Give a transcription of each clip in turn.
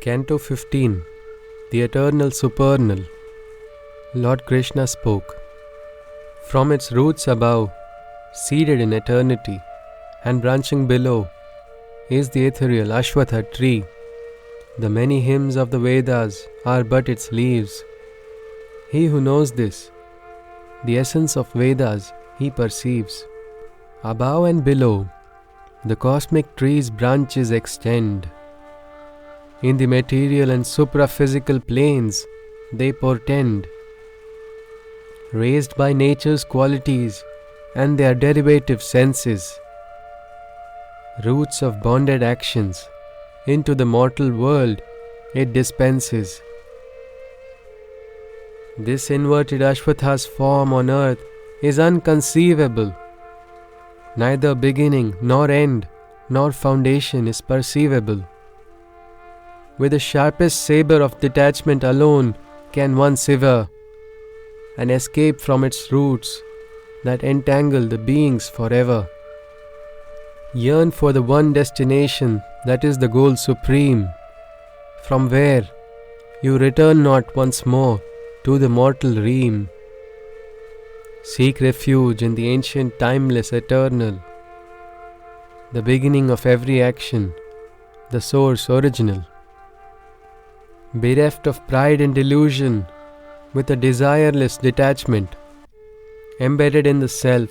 Canto 15. The Eternal Supernal. Lord Krishna spoke. From its roots above, seated in eternity, and branching below, is the ethereal Ashwatha tree. The many hymns of the Vedas are but its leaves. He who knows this, the essence of Vedas, he perceives. Above and below, the cosmic tree's branches extend. In the material and supraphysical planes, they portend, raised by nature's qualities and their derivative senses, roots of bonded actions, into the mortal world it dispenses. This inverted Ashwatha's form on earth is unconceivable. Neither beginning nor end nor foundation is perceivable. With the sharpest sabre of detachment alone can one sever and escape from its roots that entangle the beings forever. Yearn for the one destination that is the goal supreme, from where you return not once more to the mortal realm. Seek refuge in the ancient, timeless, eternal, the beginning of every action, the source original. Bereft of pride and delusion, with a desireless detachment, embedded in the self,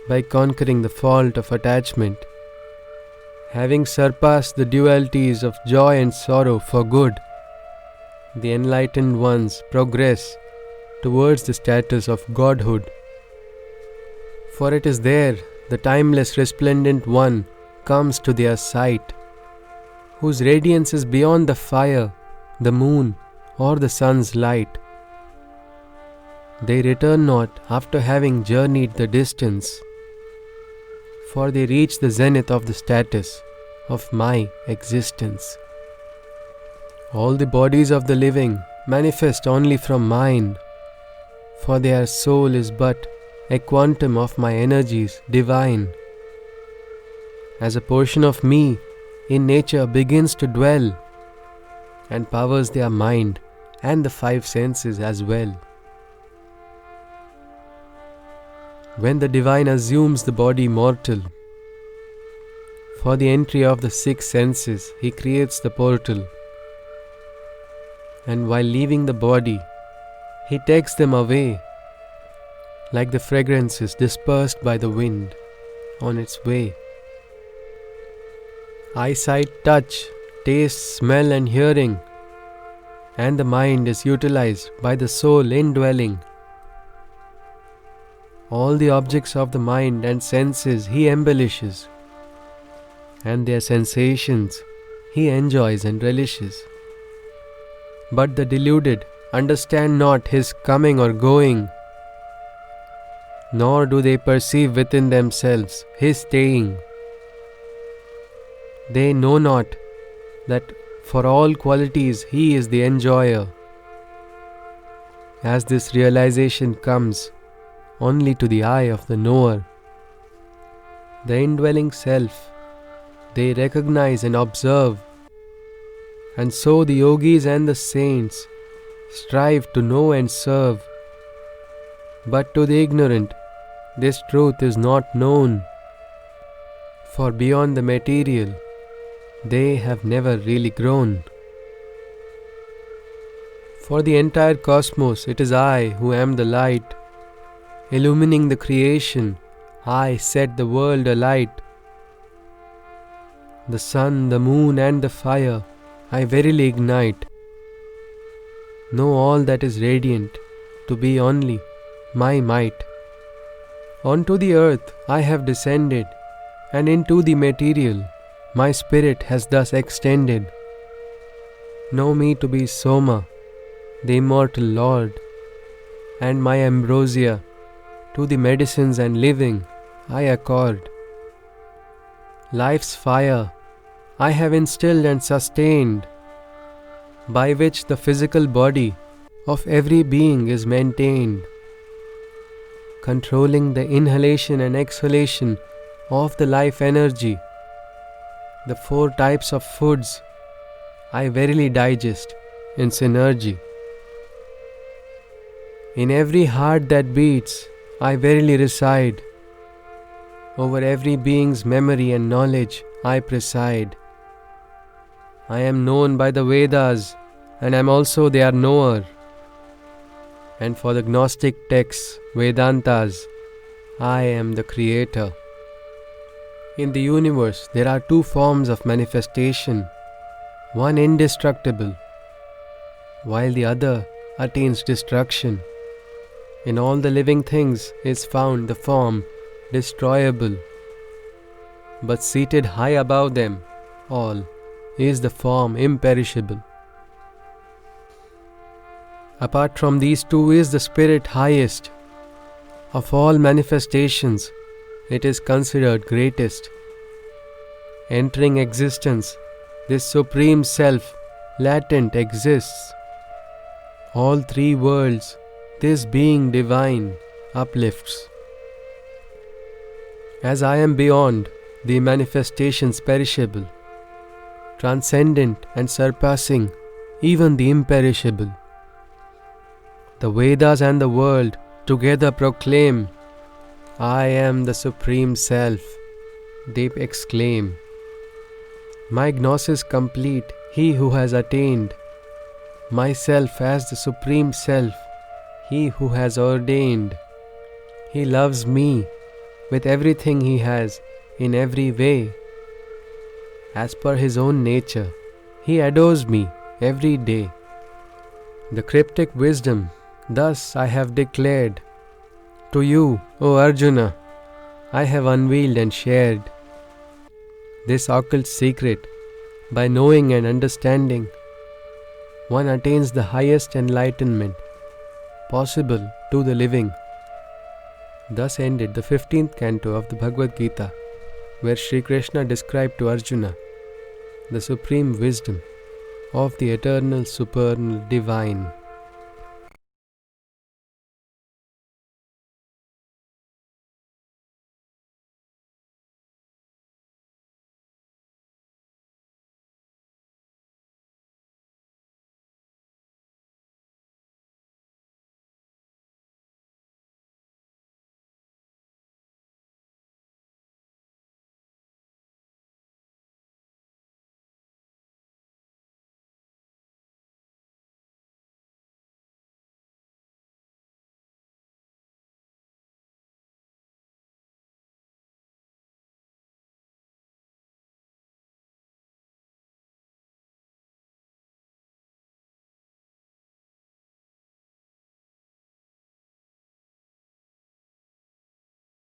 by conquering the fault of attachment, having surpassed the dualities of joy and sorrow for good, the enlightened ones progress towards the status of Godhood. For it is there the timeless resplendent one comes to their sight, whose radiance is beyond the fire, the moon, or the sun's light. They return not after having journeyed the distance, for they reach the zenith of the status of my existence. All the bodies of the living manifest only from mine, for their soul is but a quantum of my energies divine. As a portion of me in nature begins to dwell, and powers their mind and the five senses as well. When the divine assumes the body mortal, for the entry of the six senses he creates the portal, and while leaving the body he takes them away like the fragrances dispersed by the wind on its way. Eyesight, touch, taste, smell and hearing, and the mind is utilized by the soul indwelling. All the objects of the mind and senses he embellishes, and their sensations he enjoys and relishes. But the deluded understand not his coming or going, nor do they perceive within themselves his staying. They know not that for all qualities he is the enjoyer. As this realization comes only to the eye of the knower, the indwelling self, they recognize and observe, and so the yogis and the saints strive to know and serve. But to the ignorant, this truth is not known, for beyond the material, they have never really grown. For the entire cosmos, it is I who am the light. Illumining the creation, I set the world alight. The sun, the moon and the fire, I verily ignite. Know all that is radiant to be only my might. Onto the earth I have descended, and into the material my spirit has thus extended. Know me to be Soma, the immortal Lord, and my ambrosia to the medicines and living I accord. Life's fire I have instilled and sustained, by which the physical body of every being is maintained, controlling the inhalation and exhalation of the life energy, the four types of foods I verily digest in synergy. In every heart that beats, I verily reside. Over every being's memory and knowledge, I preside. I am known by the Vedas, and I am also their knower. And for the Gnostic texts, Vedantas, I am the creator. In the universe, there are two forms of manifestation, one indestructible, while the other attains destruction. In all the living things is found the form destroyable, but seated high above them all is the form imperishable. Apart from these two is the spirit highest. Of all manifestations, it is considered greatest. Entering existence, this Supreme Self, latent, exists. All three worlds, this being divine, uplifts. As I am beyond the manifestations perishable, transcendent and surpassing even the imperishable, the Vedas and the world together proclaim, I am the Supreme Self, they exclaim. My gnosis complete, he who has attained myself as the Supreme Self, he who has ordained. He loves me with everything he has, in every way. As per his own nature, he adores me every day. The cryptic wisdom, thus I have declared. To you, O Arjuna, I have unveiled and shared. This occult secret, by knowing and understanding, one attains the highest enlightenment possible to the living. Thus ended the 15th canto of the Bhagavad Gita, where Sri Krishna described to Arjuna the supreme wisdom of the eternal supernal divine.